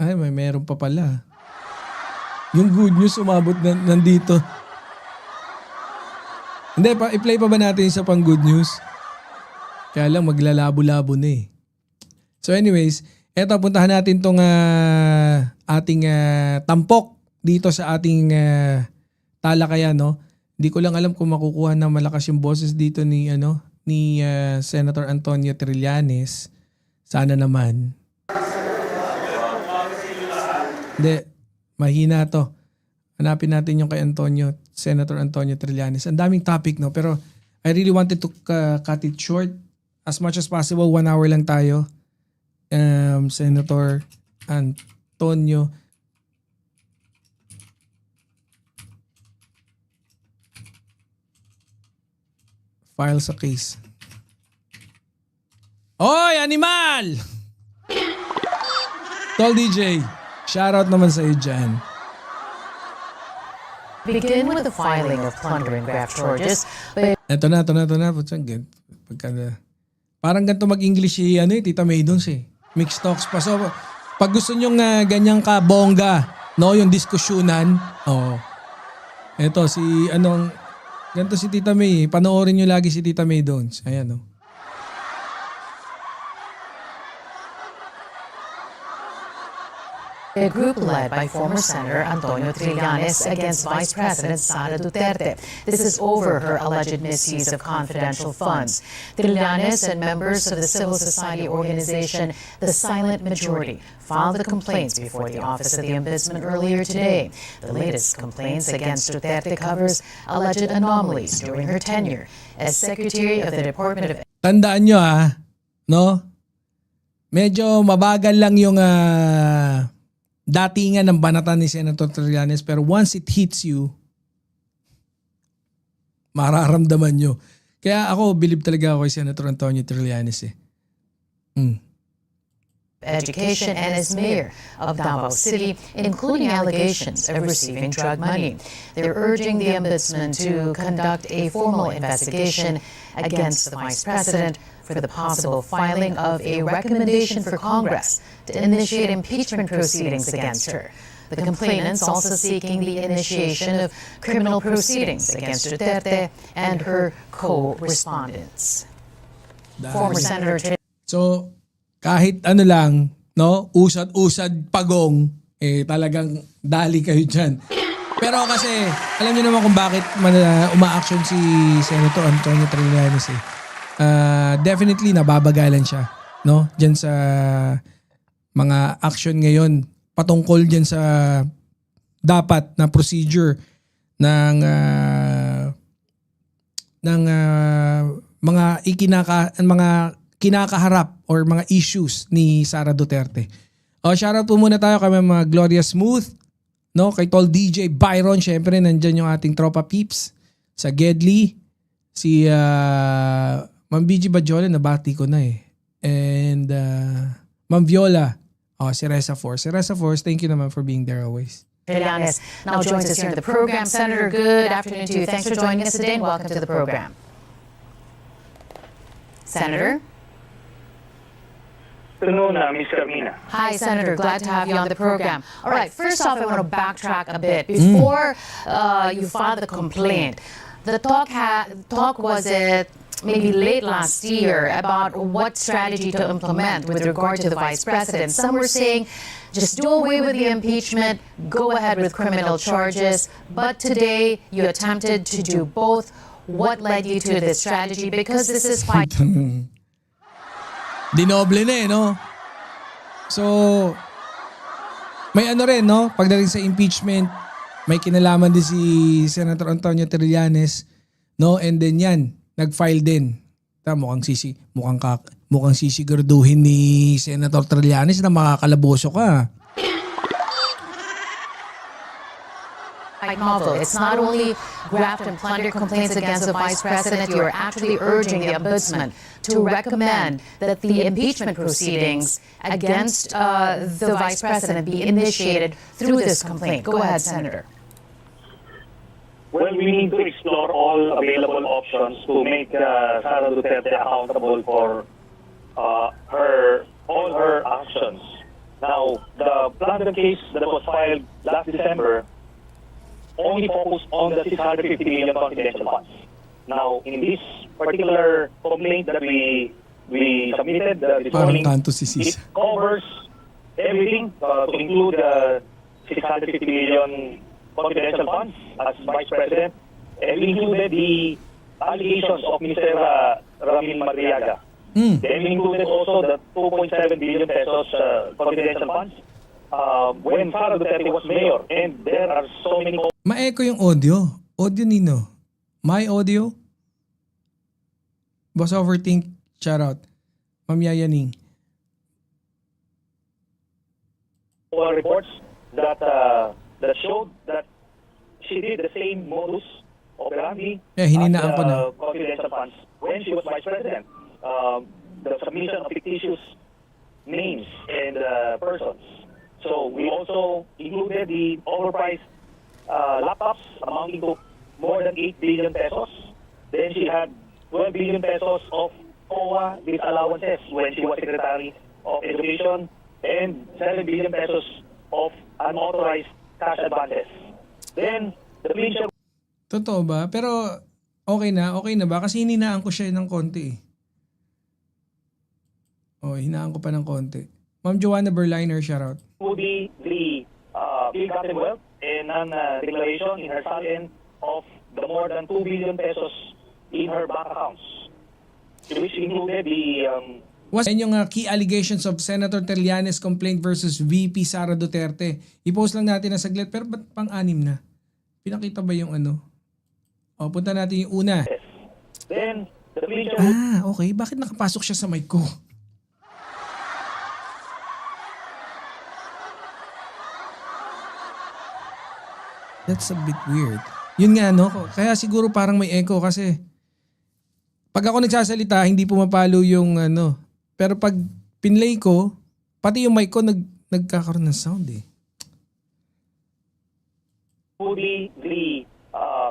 Ay, meron pa pala. Yung good news umabot nandito. Hindi, i-play pa ba natin sa pang good news? Kaya lang maglalabo-labo na eh. So anyways, eto puntahan natin tong ating tampok dito sa ating talakayan, no? Hindi ko lang alam kung makukuha na malakas yung boses dito ni Senator Antonio Trillanes. Sana naman. Hindi, mahina to. Hanapin natin yung kay Senator Antonio Trillanes. Ang daming topic, no? Pero I really wanted to cut it short. As much as possible, 1 hour lang tayo. Senator Antonio file sa case. Oy, animal! Tol DJ, shoutout naman sa iyo dyan. Begin with the filing of plunder and graft charges. Ito na. Parang ganito mag-English si Tita May Dons eh. Mixed talks pa. So, pag gusto nyong ganyang ka-bongga, no, yung diskusyonan, Ito, ganito si Tita May. Panoorin nyo lagi si Tita May Dons. Ayan, no. A group led by former Senator Antonio Trillanes against Vice President Sara Duterte. This is over her alleged misuse of confidential funds. Trillanes and members of the civil society organization The Silent Majority filed the complaints before the Office of the Ombudsman earlier today. The latest complaints against Duterte covers alleged anomalies during her tenure as Secretary of the Department of... Tandaan nyo no? Medyo mabagal lang yung datingan ng banatan ni Senator Trillanes, pero once it hits you, mararamdaman nyo. Kaya ako, believe talaga ako kay Senator Antonio Trillanes eh. Education and as mayor of Davao City, including allegations of receiving drug money. They're urging the ombudsman to conduct a formal investigation against the vice president for the possible filing of a recommendation for Congress to initiate impeachment proceedings against her. The complainants also seeking the initiation of criminal proceedings against Duterte and her co-respondents. Former Senator... So, kahit lang, no, usad-usad pagong, talagang dali kayo dyan. Pero kasi, alam niyo naman kung bakit uma-action si Senator Antonio Trillanes eh. Definitely nababagalan siya, no? Diyan sa mga action ngayon patungkol diyan sa dapat na procedure ng mga kinakaharap or mga issues ni Sara Duterte. Shoutout po muna tayo kay mga Gloria Smooth, no? Kay Tol DJ Byron, syempre nandiyan yung ating tropa peeps sa Gedli, si Ma'am BG Bajola, nabati ko na eh. And Ma'am Viola, si Reza Force. Si Reza Force, thank you naman for being there always. Trillanes now joins us here in the program. Senator, good afternoon to you. Thanks for joining us today and welcome to the program. Senator? Afternoon, Ms. Carmina. Hi, Senator. Glad to have you on the program. All right, first off, I want to backtrack a bit. Before you filed the complaint, the talk was it maybe late last year about what strategy to implement with regard to the vice president. Some were saying just do away with the impeachment, go ahead with criminal charges. But today you attempted to do both. What led you to this strategy? Because this is Dinoble na no? So, may rin, no? Pagdating sa impeachment, may kinalaman din si Senator Antonio Trillanes, no? And then yan, nag-file din. Mukhang sisiguraduhin ni Senator Trillanes na makakalaboso ka. Novel. It's not only graft and plunder complaints against the vice president. You are actually urging the ombudsman to recommend that the impeachment proceedings against the vice president be initiated through this complaint. Go ahead, Senator. Well, we need to explore all available options to make Sara Duterte accountable for all her actions Now, the plunder case that was filed last December only focused on the 650 million confidential funds. Now, in this particular complaint that we submitted this Parang morning, kanto si it Sis. covers everything to include the 650 million confidential funds as Vice President, and we included the allegations of Mr. Ramil Madriaga. Then we included also the 2.7 billion pesos confidential funds when Sara Duterte was mayor, and there are so many. Ma-echo yung audio. Audio nino. My audio. Boss Overthink, shout out. Ma'am Yayaning. Reports that showed that she did the same modus operandi Hininaan ko na. confidential funds when she was vice president. The submission of fictitious names and persons. So we also included the overpriced laptops amounting to more than 8 billion pesos. Then she had 12 billion pesos of COA disallowances when she was Secretary of Education, and 7 billion pesos of unauthorized cash advances. Then, the clincher. Totoo ba? Pero okay na ba? Kasi hininaan ko siya ng konti eh. Hinaan ko pa ng konti. Ma'am Joanna Berliner, shoutout. Would be the ill-gotten wealth and non-declaration in her salin of the more than 2 billion pesos in her bank accounts, which included the Yan yung key allegations of Senator Trillanes complaint versus VP Sara Duterte. I-post lang natin na saglit, pero ba't pang-anim na? Pinakita ba yung ano? Punta natin yung una. then the clincher. Okay. Bakit nakapasok siya sa mic ko? That's a bit weird. Yun nga, no? Kaya siguro parang may echo kasi pag ako nagsasalita, hindi pumapalo yung ano. Pero pag pinlay ko, pati yung mic ko nagkakaroon ng sound eh. Would be the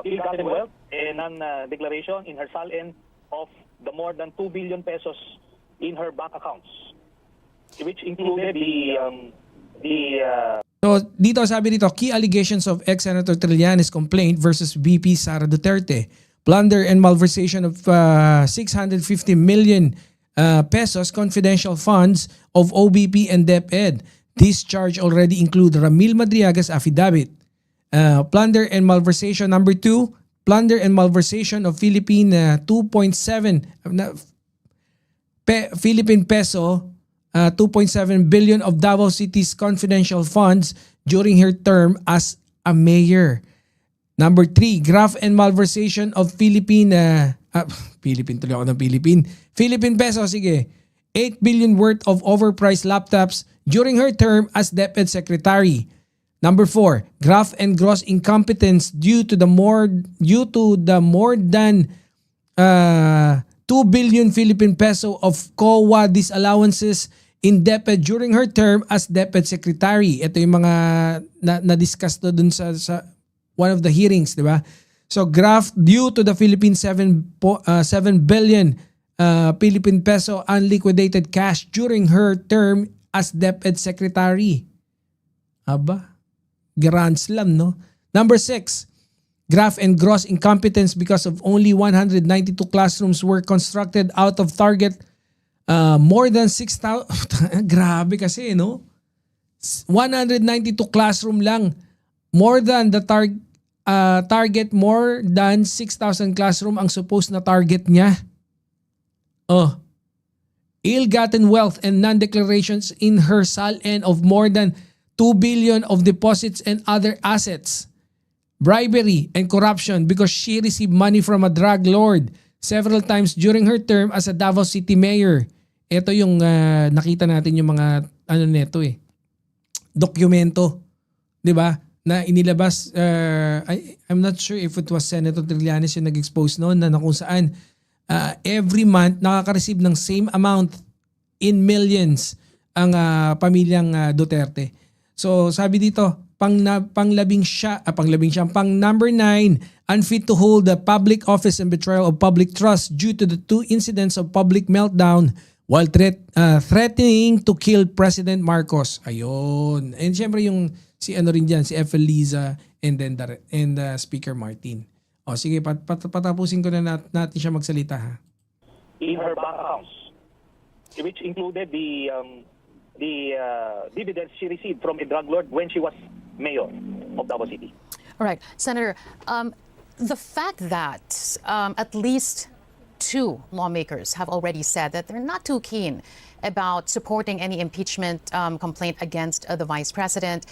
ill-gotten wealth and non-declaration in her salin of the more than 2 billion pesos in her bank accounts, which included So dito sabi dito, key allegations of ex-Senator Trillanes complaint versus VP Sara Duterte. Plunder and malversation of 650 million pesos confidential funds of OBP and DepEd. This charge already include Ramil Madriaga's affidavit. Plunder and malversation number 2, plunder and malversation of Philippine 2.7 Philippine peso 2.7 billion of Davao City's confidential funds during her term as a mayor. Number 3, graft and malversation of Philippine peso, sige. 8 billion worth of overpriced laptops during her term as DepEd Secretary. Number 4, graft and gross incompetence due to the more than 2 billion Philippine peso of COA disallowances in DepEd during her term as DepEd Secretary. Ito yung mga na-discuss to dun sa one of the hearings, di ba? So graft due to the Philippine 7 billion Philippine peso unliquidated cash during her term as DepEd Secretary. Aba, grand slam, no? Number 6, graft and gross incompetence because of only 192 classrooms were constructed out of target more than 6,000. Grabe kasi, no? 192 classroom lang. More than the target, more than 6,000 classroom ang supposed na target niya. Ill-gotten wealth and non-declarations in her salin of more than 2 billion of deposits and other assets. Bribery and corruption because she received money from a drug lord several times during her term as a Davao City mayor. Ito yung nakita natin yung mga neto eh. Dokumento, 'di ba? Na inilabas I'm not sure if it was Senator Trillanes yung nag-expose noon na kung saan every month nakaka-receive ng same amount in millions ang pamilyang Duterte. So sabi dito, pang number 9, unfit to hold the public office and betrayal of public trust due to the 2 incidents of public meltdown while threatening to kill President Marcos. Ayun. And syempre yung si ano rin dyan, si Liza and then Speaker Martin. O sige, patapusin ko na natin siya magsalita ha. In her bank accounts, which included the dividends she received from a drug lord when she was mayor of Davao City. All right, Senator, the fact that at least two lawmakers have already said that they're not too keen about supporting any impeachment complaint against the vice president,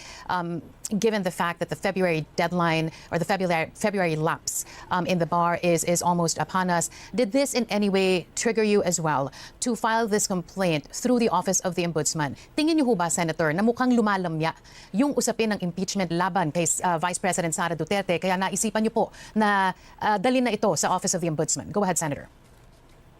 given the fact that the February deadline or the February lapse in the bar is almost upon us. Did this in any way trigger you as well to file this complaint through the Office of the Ombudsman? Tingin niyo ho ba, Senator, na mukhang lumalamya yung usapin ng impeachment laban kay Vice President Sara Duterte, kaya naisipan niyo po na dalhin na ito sa Office of the Ombudsman? Go ahead, Senator.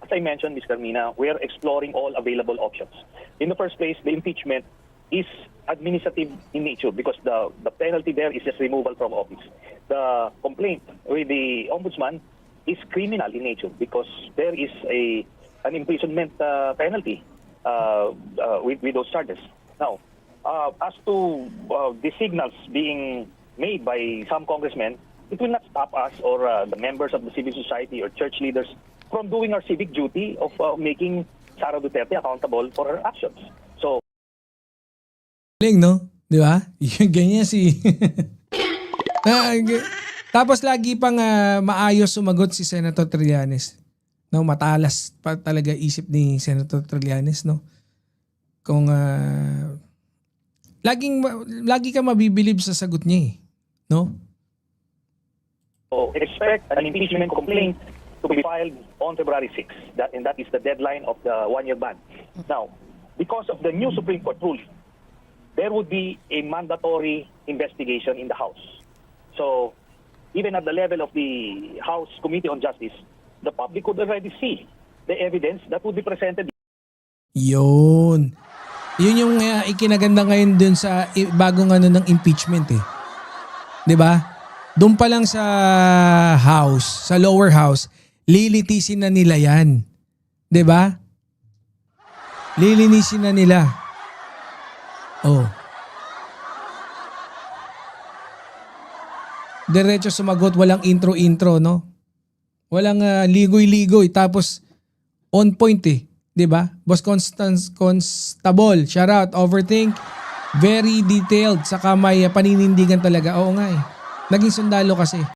As I mentioned, Ms. Carmina, we are exploring all available options. In the first place, the impeachment is administrative in nature because the penalty there is just removal from office. The complaint with the ombudsman is criminal in nature because there is an imprisonment penalty with those charges. Now, as to the signals being made by some congressmen, it will not stop us or the members of the civil society or church leaders from doing our civic duty of making Sara Duterte accountable for her actions. So, no? Di ba? Ganyan si... Tapos lagi pang maayos sumagot si Senator Trillanes. No, matalas pa talaga isip ni Senator Trillanes, no? Kung lagi ka mabibilib sa sagot niya, no? so expect an impeachment complaint to be filed on February 6. And that is the deadline of the one-year ban. Now, because of the new Supreme Court ruling, there would be a mandatory investigation in the House. So, even at the level of the House Committee on Justice, the public could already see the evidence that would be presented. Yun. Yun yung ikinaganda ngayon dun sa bagong ng impeachment eh. 'Di ba? Doon pa lang sa House, sa lower house, lilitisin na nila 'yan. 'Di ba? Lilinisin na nila. Oh. Diretso sumagot, walang intro-intro, no? Walang ligoy-ligoy tapos on point eh. 'Di ba? Boss Constable, shout out, overthink, very detailed, saka may paninindigan talaga. Oo nga eh. Naging sundalo kasi.